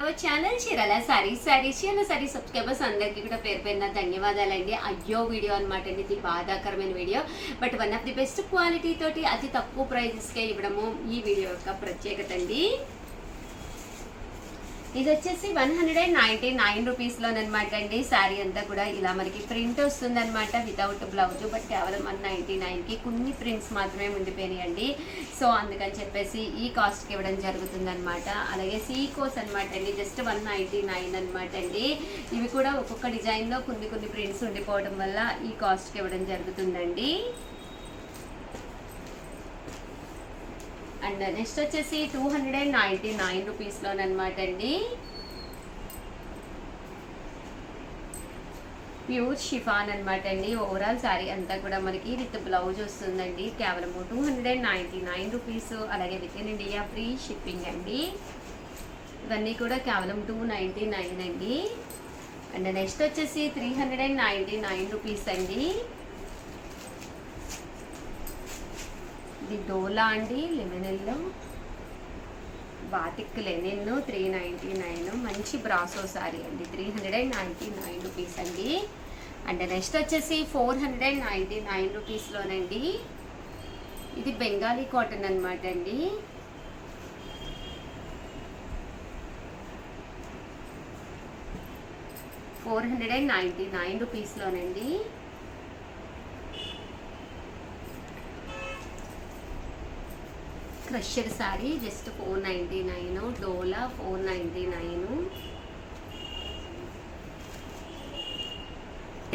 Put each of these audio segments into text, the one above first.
Channel Chirala saris subscribers అందరికీ కూడా పేరు పేరున ధన్యవాదాలండి. అయ్యో వీడియో అనమాట అండి, ఇది బాధాకరమైన video. But one of the best quality తోటి అతి తక్కువ ప్రైజెస్కే ఇవ్వడము ఈ వీడియో యొక్క ప్రత్యేకత అండి. ఇది వచ్చేసి 199 రూపీస్లోనమాట అండి. శారీ అంతా కూడా ఇలా మనకి ప్రింట్ వస్తుంది అనమాట, వితౌట్ బ్లౌజ్. బట్ కేవలం 199కి కొన్ని ప్రింట్స్ మాత్రమే ఉండిపోయినాయండి. సో అందుకని చెప్పేసి ఈ కాస్ట్కి ఇవ్వడం జరుగుతుంది అనమాట. అలాగే సీకోస్ అనమాట అండి, జస్ట్ 199 అనమాట అండి. ఇవి కూడా ఒక్కొక్క డిజైన్లో కొన్ని ప్రింట్స్ ఉండిపోవడం వల్ల ఈ కాస్ట్కి ఇవ్వడం జరుగుతుందండి. అండ్ నెక్స్ట్ వచ్చేసి 299 రూపీస్లోనమాట అండి. ప్యూర్ షిఫాన్ అనమాట అండి. ఓవరాల్ శారీ అంతా కూడా మనకి విత్ బ్లౌజ్ వస్తుందండి. కేవలం 299 రూపీస్. అలాగే with in India free shipping అండి. ఇవన్నీ కూడా కేవలం 299 అండి. అండ్ నెక్స్ట్ వచ్చేసి 399 రూపీస్ అండి. ఇది డోలా అండి, లెమనెల్లో బాతిక్ లెనిన్ 399. మంచి బ్రాసో శారీ అండి, 399 రూపీస్ అండి. అండ్ నెక్స్ట్ వచ్చేసి 499 రూపీస్లోనండి. ఇది బెంగాలీ కాటన్ అనమాట అండి. రూపీస్లోనండి. Crusher sari just 499. డోలా 499.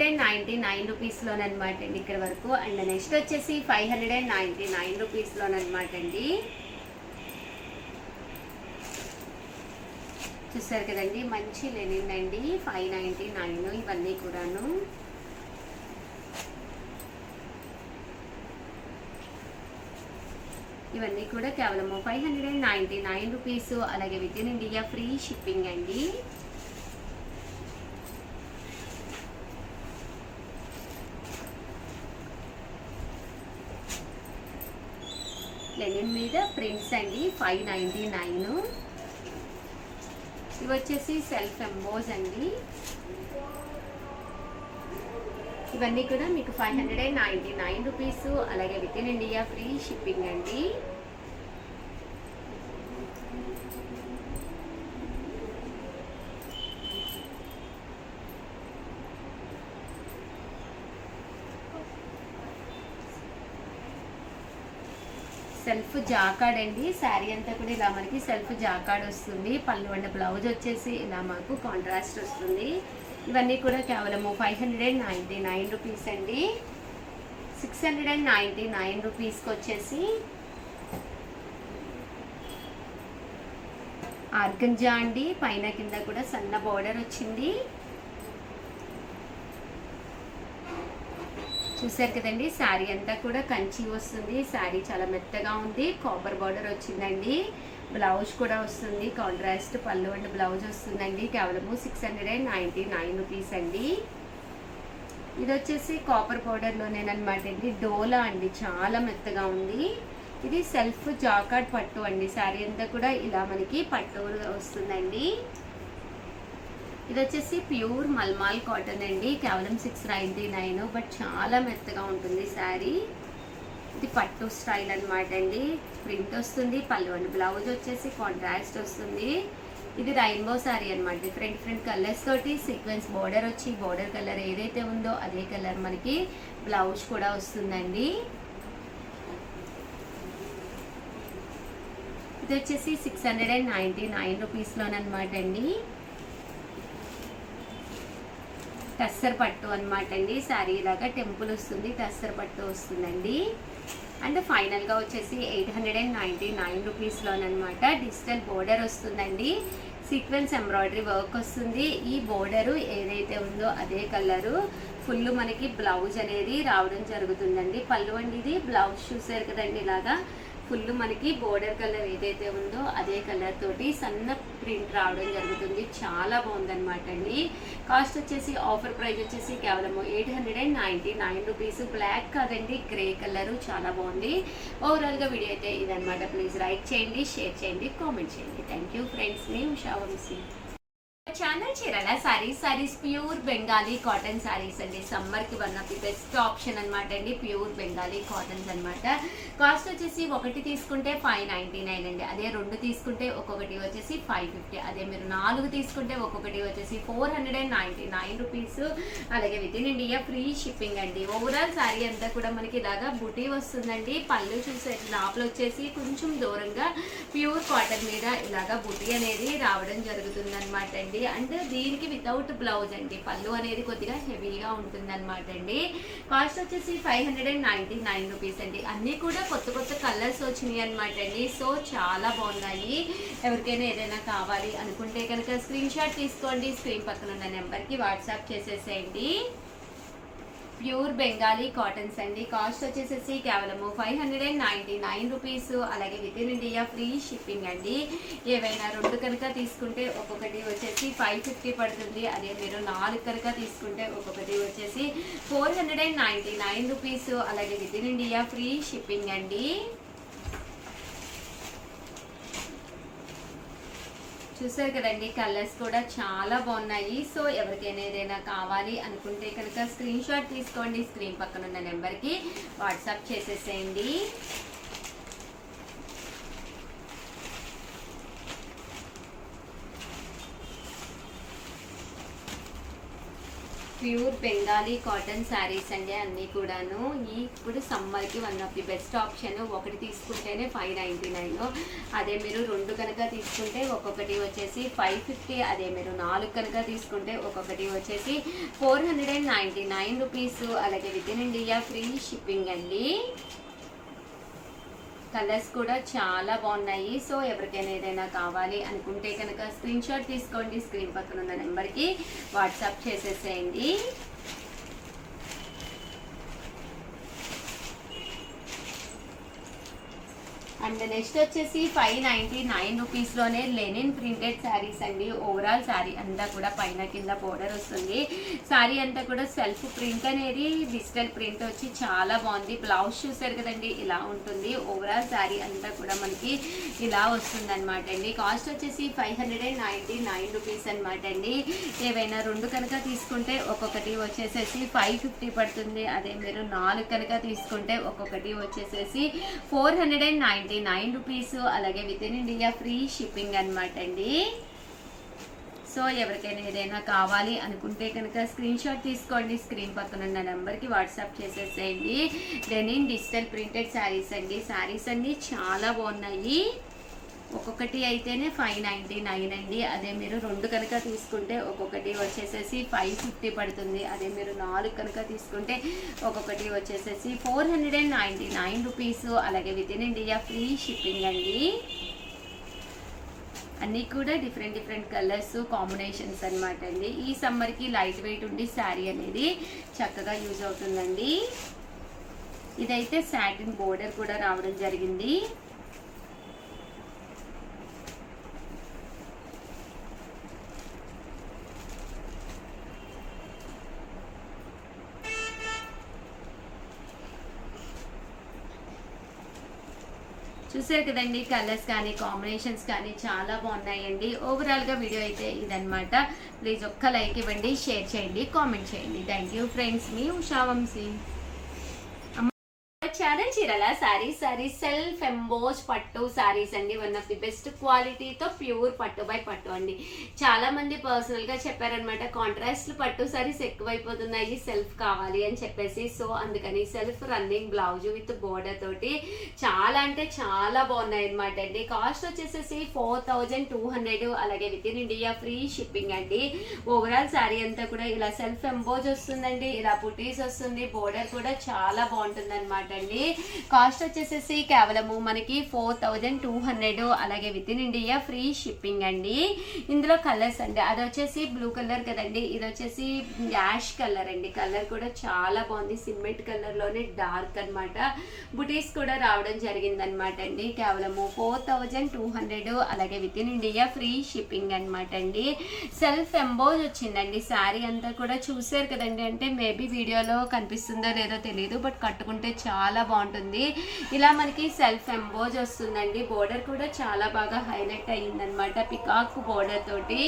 99 రూపీస్లోనమాట అండి ఇక్కడ వరకు. అండ్ నెక్స్ట్ వచ్చేసి 599 రూపీస్లోనమాట అండి. చూసారు కదండి, మంచి లెనిన్ అండి. 599 ఇవన్నీ కూడాను. ఇవన్నీ కూడా కేవలం 599 రూపీస్. అలాగే with in India free shipping అండి. లెనిన్ మీద ప్రింట్స్ అండి, 599. ఇవి వచ్చేసి సెల్ఫ్ ఎంబోస్ అండి. ఇవన్నీ కూడా మీకు 599 రూపీస్. అలాగే with in India free shipping అండి. సెల్ఫ్ జాకాడ్ అండి. శారీ అంతా కూడా ఇలా మనకి సెల్ఫ్ జాకాడ్ వస్తుంది. పళ్ళు అండ్ బ్లౌజ్ వచ్చేసి ఇలా మాకు కాంట్రాస్ట్ వస్తుంది. ఇవన్నీ కూడా కేవలం 599 రూపీస్ అండి. 699 రూపీస్కి వచ్చేసి ఆర్గంజా అండి. పైన కింద కూడా సన్న బోర్డర్ వచ్చింది. చూసారు కదండి, శారీ అంతా కూడా కంచి వస్తుంది. శారీ చాలా మెత్తగా ఉంది. కాపర్ బార్డర్ వచ్చిందండి. బ్లౌజ్ కూడా వస్తుంది, కాంట్రాస్ట్ పళ్ళు అండ్ బ్లౌజ్ వస్తుందండి. కేవలము 699 రూపీస్ అండి. ఇది వచ్చేసి కాపర్ పౌడర్లోనేనమాట అండి. డోలా అండి, చాలా మెత్తగా ఉంది. ఇది సెల్ఫ్ జాకార్డ్ పట్టు అండి. శారీ అంతా కూడా ఇలా మనకి పట్టు వస్తుందండి. ఇది వచ్చేసి ప్యూర్ మల్మాల్ కాటన్ అండి. కేవలం 699. బట్ చాలా మెత్తగా ఉంటుంది శారీ. ఇది పట్టు స్టైల్ అనమాట అండి. ప్రింట్ వస్తుంది, పళ్ళు అండ్ బ్లౌజ్ వచ్చేసి కాంట్రాస్ట్ వస్తుంది. ఇది రైన్బో శారీ అనమాట. డిఫరెంట్ కలర్స్ తోటి సీక్వెన్స్ బోర్డర్ వచ్చి, బోర్డర్ కలర్ ఏదైతే ఉందో అదే కలర్ మనకి బ్లౌజ్ కూడా వస్తుందండి. ఇది వచ్చేసి 699 రూపీస్లోనమాట అండి. టస్సర్ పట్టు అనమాట అండి. శారీ ఇలాగా టెంపుల్ వస్తుంది, టస్సర్ పట్టు వస్తుందండి. అండ్ ఫైనల్గా వచ్చేసి 899 రూపీస్లోనమాట. డిజిటల్ బోర్డర్ వస్తుందండి. సీక్వెన్స్ ఎంబ్రాయిడరీ వర్క్ వస్తుంది. ఈ బోర్డరు ఏదైతే ఉందో అదే కలరు ఫుల్ మనకి బ్లౌజ్ అనేది రావడం జరుగుతుందండి. పళ్ళు అండి, ఇది బ్లౌజ్ చూసారు కదండి. ఇలాగా ఫుల్ మనకి బోర్డర్ కలర్ ఏదైతే ఉందో అదే కలర్ తోటి సన్న ప్రింట్ రావడం జరుగుతుంది. చాలా బాగుందన్నమాట అండి. కాస్ట్ వచ్చేసి ఆఫర్ ప్రైస్ వచ్చేసి కేవలం 899 రూపీస్. బ్లాక్ కాదండి, గ్రే కలర్, చాలా బాగుంది. ఓవరాల్గా వీడియో అయితే ఇదనమాట. ప్లీజ్ లైక్ చేయండి, షేర్ చేయండి, కామెంట్ చేయండి. Thank you friends. మీ ఉషా వంశీ. ఛానల్ చీరల saris pure Bengali cotton saris అండి. సమ్మర్ కి one of the best option అనమాట అండి. ప్యూర్ బెంగాలీ కాటన్స్ అనమాట. కాస్ట్ వచ్చేసి ఒకటి తీసుకుంటే 599 అండి. అదే రెండు తీసుకుంటే ఒక్కొక్కటి వచ్చేసి 550. అదే మీరు 4 తీసుకుంటే ఒక్కొక్కటి వచ్చేసి 499 రూపీస్. అలాగే with in India free shipping అండి. ఓవరాల్ సారీ అంతా కూడా మనకి ఇలాగా బుటీ వస్తుందండి. పళ్ళు చూసే లోపల వచ్చేసి కొంచెం దూరంగా ప్యూర్ కాటన్ మీద ఇలాగా బుటీ అనేది రావడం జరుగుతుంది అనమాట అండి. అంటే దీనికి వితౌట్ బ్లౌజ్ అండి. పళ్ళు అనేది కొద్దిగా హెవీగా ఉంటుంది అనమాట అండి. కాస్ట్ వచ్చేసి 599 రూపీస్ అండి. అన్నీ కూడా కొత్త కలర్స్ వచ్చినాయి అనమాట అండి. సో చాలా బాగున్నాయి. ఎవరికైనా ఏదైనా కావాలి అనుకుంటే కనుక స్క్రీన్ షాట్ తీసుకోండి. స్క్రీన్ పక్కన ఉన్న నెంబర్కి వాట్సాప్ చేసేసేయండి. ప్యూర్ బెంగాలీ కాటన్స్ అండి. కాస్ట్ వచ్చేసేసి కేవలము 599 రూపీస్. అలాగే with in India free shipping అండి. ఏవైనా రెండు కనుక తీసుకుంటే ఒక్కొక్కటి వచ్చేసి 550 పడుతుంది. అదే మీరు 4 కనుక తీసుకుంటే ఒక్కొక్కటి వచ్చేసి 499 రూపీస్. అలాగే with in India free shipping అండి. చూసారు కదండి, కలర్స్ కూడా చాలా బాగున్నాయి. సో ఎవరికైనా ఏదైనా కావాలి అనుకుంటే కనుక స్క్రీన్ షాట్ తీసుకోండి. స్క్రీన్ పక్కన ఉన్న నెంబర్కి వాట్సాప్ చేసేసేయండి. ప్యూర్ బెంగాలీ కాటన్ శారీస్ అండి అన్నీ కూడాను. ఇప్పుడు సమ్మర్కి one of the best option. ఒకటి తీసుకుంటేనే 599. అదే మీరు రెండు కనుక తీసుకుంటే ఒక్కొక్కటి వచ్చేసి 550. అదే మీరు 4 కనుక తీసుకుంటే ఒక్కొక్కటి వచ్చేసి 499 రూపీస్. అలాగే with in India free shipping అండి. కలర్స్ కూడా చాలా బాగున్నాయి. సో ఎవరికైనా ఏదైనా కావాలి అనుకుంటే కనుక స్క్రీన్ షాట్ తీసుకోండి. స్క్రీన్ పక్కన ఉన్న నెంబర్కి వాట్సాప్ చేసేసేయండి. అండ్ నెక్స్ట్ వచ్చేసి 599 రూపీస్లోనే లెనిన్ ప్రింటెడ్ శారీస్ అండి. ఓవరాల్ శారీ అంతా కూడా పైన కింద బోర్డర్ వస్తుంది. శారీ అంతా కూడా సెల్ఫ్ ప్రింట్ అనేది డిజిటల్ ప్రింట్ వచ్చి చాలా బాగుంది. బ్లౌజ్ చూసారు కదండి, ఇలా ఉంటుంది. ఓవరాల్ శారీ అంతా కూడా మనకి ఇలా వస్తుంది అనమాట అండి. కాస్ట్ వచ్చేసి 599 రూపీస్ అనమాట అండి. ఏవైనా రెండు కనుక తీసుకుంటే ఒక్కొక్కటి వచ్చేసేసి 550 పడుతుంది. అదే మీరు 4 కనుక తీసుకుంటే ఒక్కొక్కటి వచ్చేసేసి 499 రూపీస్. అలాగే with in India free shipping అనమాట అండి. సో ఎవరికైనా ఏదైనా కావాలి అనుకుంటే కనుక స్క్రీన్ షాట్ తీసుకోండి. స్క్రీన్ పక్కన ఉన్న నెంబర్కి వాట్సాప్ చేసేసేయండి. లెనిన్ డిజిటల్ ప్రింటెడ్ శారీస్ అండి. శారీస్ అన్నీ చాలా బాగున్నాయి. ఒక్కొక్కటి అయితేనే 599 అండి. అదే మీరు రెండు కనుక తీసుకుంటే ఒక్కొక్కటి వచ్చేసేసి 550 పడుతుంది. అదే మీరు 4 కనుక తీసుకుంటే ఒక్కొక్కటి వచ్చేసేసి 499 రూపీస్. అలాగే with in India free shipping అండి. అన్నీ కూడా డిఫరెంట్ కలర్స్ కాంబినేషన్స్ అనమాట అండి. ఈ సమ్మర్కి లైట్ వెయిట్ ఉండి శారీ అనేది చక్కగా యూజ్ అవుతుందండి. ఇదైతే సాటిన్ బోర్డర్ కూడా రావడం జరిగింది. చూసారు కదండి, కలర్స్ కానీ కాంబినేషన్స్ కానీ చాలా బాగున్నాయండి. ఓవరాల్గా వీడియో అయితే ఇదనమాట. ప్లీజ్ ఒక్క లైక్ ఇవ్వండి, షేర్ చేయండి, కామెంట్ చేయండి. Thank you friends. మీ ఉషా వంశీ. ఛానల్ చీరల సారీస్ సెల్ఫ్ ఎంబోస్ పట్టు సారీస్ అండి. వన్ ఆఫ్ ది బెస్ట్ క్వాలిటీతో ప్యూర్ పట్టు బై పట్టు అండి. చాలా మంది పర్సనల్ గా చెప్పారనమాట, కాంట్రాస్ట్ పట్టు సారీస్ ఎక్కువైపోతున్నాయి, సెల్ఫ్ కావాలి అని చెప్పేసి. సో అందుకని self running blouse with border తోటి చాలా అంటే చాలా బాగున్నాయి అనమాట అండి. కాస్ట్ వచ్చేసేసి 4200. అలాగే with in India free shipping అండి. ఓవరాల్ సారీ అంతా కూడా ఇలా సెల్ఫ్ ఎంబోజ్ వస్తుందండి. ఇలా బుటీస్ వస్తుంది. బోర్డర్ కూడా చాలా బాగుంటుంది అనమాట అండి. అండి. కాస్ట్ వచ్చేసేసి కేవలము మనకి 4200, అలాగే with in India free shipping అండి. ఇందులో కలర్స్ అండి, అది వచ్చేసి బ్లూ కలర్ కదండి, ఇది వచ్చేసి యాష్ కలర్ అండి. కలర్ కూడా చాలా బాగుంది, సిమెంట్ కలర్ లోనే డార్క్ అనమాట. బుటీస్ కూడా రావడం జరిగింది అనమాట అండి. కేవలము 4200, అలాగే with in India free shipping అనమాట అండి. సెల్ఫ్ ఎంబోజ్ వచ్చిందండి. శారీ అంతా కూడా చూసారు కదండి, అంటే మేబీ వీడియోలో కనిపిస్తుందో లేదో తెలియదు, బట్ కట్టుకుంటే చాలా బాగుంటుంది. ఇలా మనకి సెల్ఫ్ ఎంబోజ్ వస్తుందండి. బోర్డర్ కూడా చాలా బాగా హైలైట్ అయ్యిందనమాట పికాక్ బోర్డర్ తోటి.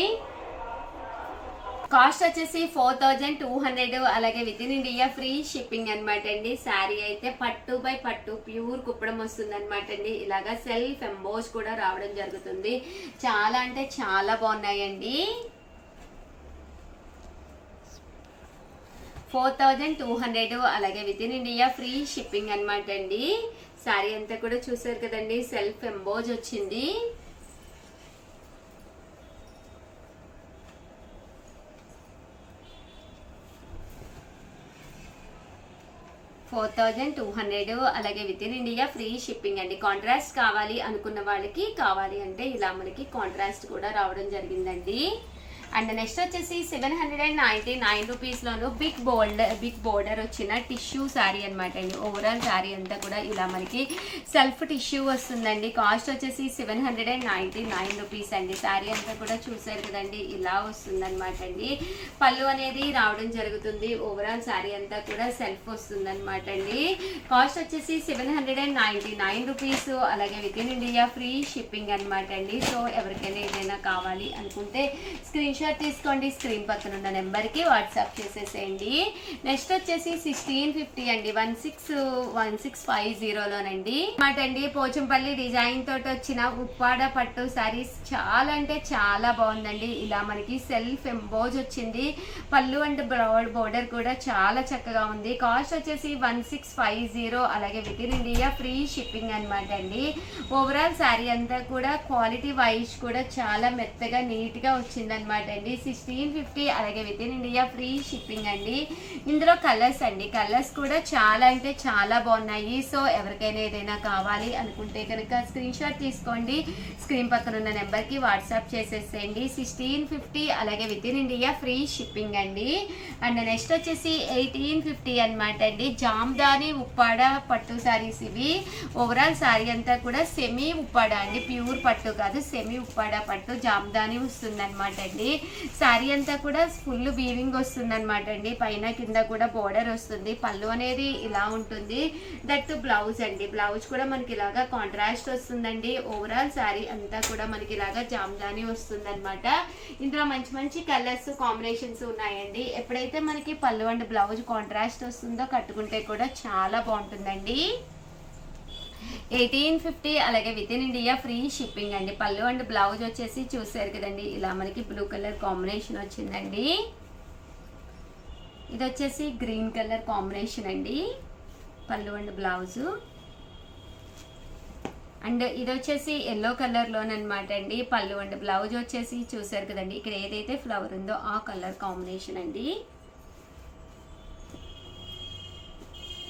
కాస్ట్ వచ్చేసి 4200, అలాగే with in India free shipping అనమాట అండి. శారీ అయితే పట్టు బై పట్టు ప్యూర్ కుప్పడం వస్తుంది అనమాట అండి. ఇలాగా సెల్ఫ్ ఎంబోజ్ కూడా రావడం జరుగుతుంది. చాలా అంటే చాలా బాగున్నాయండి. 4200, అలాగే with in India free shipping అనమాట అండి. శారీ అంతా కూడా చూసారు కదండి, సెల్ఫ్ ఎంబోజ్ వచ్చింది. $4200, అలాగే with in India free shipping అండి. కాంట్రాస్ట్ కావాలి అనుకున్న వాళ్ళకి కావాలి అంటే ఇలా మనకి కాంట్రాస్ట్ కూడా రావడం జరిగిందండి. అండ్ నెక్స్ట్ వచ్చేసి 799 రూపీస్లోను బిగ్ బోర్డర్ వచ్చిన టిష్యూ శారీ అనమాట అండి. ఓవరాల్ శారీ అంతా కూడా ఇలా మనకి సెల్ఫ్ టిష్యూ వస్తుందండి. కాస్ట్ వచ్చేసి 799 రూపీస్ అండి. శారీ అంతా కూడా చూసారు కదండి, ఇలా వస్తుంది అనమాట అండి. పళ్ళు అనేది రావడం జరుగుతుంది. ఓవరాల్ శారీ అంతా కూడా సెల్ఫ్ వస్తుంది అనమాట అండి. కాస్ట్ వచ్చేసి 799 రూపీస్, అలాగే with in India free shipping అనమాట అండి. సో ఎవరికైనా ఏదైనా కావాలి అనుకుంటే స్క్రీన్ షాట్ తీసుకోండి, స్క్రీన్ పక్కన ఉన్న నెంబర్కి వాట్సాప్ చేసేసేయండి. నెక్స్ట్ వచ్చేసి 1650 అండి, 1650లోనండి అనమాట అండి. పోచంపల్లి డిజైన్ తోటి వచ్చిన ఉప్పాడ పట్టు శారీస్ చాలా అంటే చాలా బాగుందండి. ఇలా మనకి సెల్ఫ్ ఎంబోజ్ వచ్చింది. పళ్ళు అండ్ బోర్డర్ కూడా చాలా చక్కగా ఉంది. కాస్ట్ వచ్చేసి 1650, అలాగే with in India free shipping అనమాట అండి. ఓవరాల్ శారీ అంతా కూడా క్వాలిటీ వైజ్ కూడా చాలా మెత్తగా నీట్గా వచ్చింది అనమాట అండి. 1650, అలాగే with in India free shipping అండి. ఇందులో కలర్స్ అండి, కలర్స్ కూడా చాలా అంటే చాలా బాగున్నాయి. సో ఎవరికైనా ఏదైనా కావాలి అనుకుంటే కనుక స్క్రీన్ షాట్ తీసుకోండి, స్క్రీన్ పక్కన ఉన్న నెంబర్కి వాట్సాప్ చేసేసేయండి. 1650, అలాగే with in India free shipping అండి. అండ్ నెక్స్ట్ వచ్చేసి 1850 అనమాట అండి. జామ్దాని ఉప్పాడ పట్టు శారీస్ ఇవి. ఓవరాల్ శారీ అంతా కూడా సెమీ ఉప్పాడ అండి, ప్యూర్ పట్టు కాదు, సెమీ ఉప్పాడ పట్టు జామ్దాని వస్తుంది అనమాట అండి. శారీ అంతా కూడా ఫుల్ వీవింగ్ వస్తుంది అనమాట అండి. పైన కింద కూడా బోర్డర్ వస్తుంది. పళ్ళు అనేది ఇలా ఉంటుంది. దట్ బ్లౌజ్ అండి, బ్లౌజ్ కూడా మనకి ఇలాగా కాంట్రాస్ట్ వస్తుందండి. ఓవరాల్ శారీ అంతా కూడా మనకి ఇలాగా జామ్దాని వస్తుంది అనమాట. ఇందులో మంచి మంచి కలర్స్ కాంబినేషన్స్ ఉన్నాయండి. ఎప్పుడైతే మనకి పళ్ళు అండ్ బ్లౌజ్ కాంట్రాస్ట్ వస్తుందో కట్టుకుంటే కూడా చాలా బాగుంటుందండి. 1850, అలాగే with in India free shipping అండి. పళ్ళు అండ్ బ్లౌజ్ వచ్చేసి చూసారు కదండి, ఇలా మనకి బ్లూ కలర్ కాంబినేషన్ వచ్చిందండి. ఇది వచ్చేసి గ్రీన్ కలర్ కాంబినేషన్ అండి, పళ్ళు అండ్ బ్లౌజు. అండ్ ఇది వచ్చేసి ఎల్లో కలర్లోనమాట అండి. పళ్ళు అండ్ బ్లౌజ్ వచ్చేసి చూసారు కదండి, ఇక్కడ ఏదైతే ఫ్లవర్ ఉందో ఆ కలర్ కాంబినేషన్ అండి.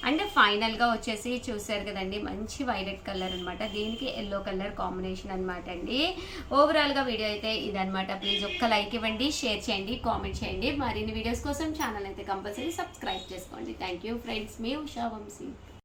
అండ్ ఫైనల్గా వచ్చేసి చూసారు కదండి, మంచి వైలెట్ కలర్ అనమాట, దీనికి ఎల్లో కలర్ కాంబినేషన్ అనమాట అండి. ఓవరాల్గా వీడియో అయితే ఇదనమాట. ప్లీజ్ ఒక్క లైక్ ఇవ్వండి, షేర్ చేయండి, కామెంట్ చేయండి. మరిన్ని వీడియోస్ కోసం ఛానల్ అయితే కంపల్సరీ సబ్స్క్రైబ్ చేసుకోండి. థ్యాంక్ యూ ఫ్రెండ్స్, మీ ఉషా వంశీ.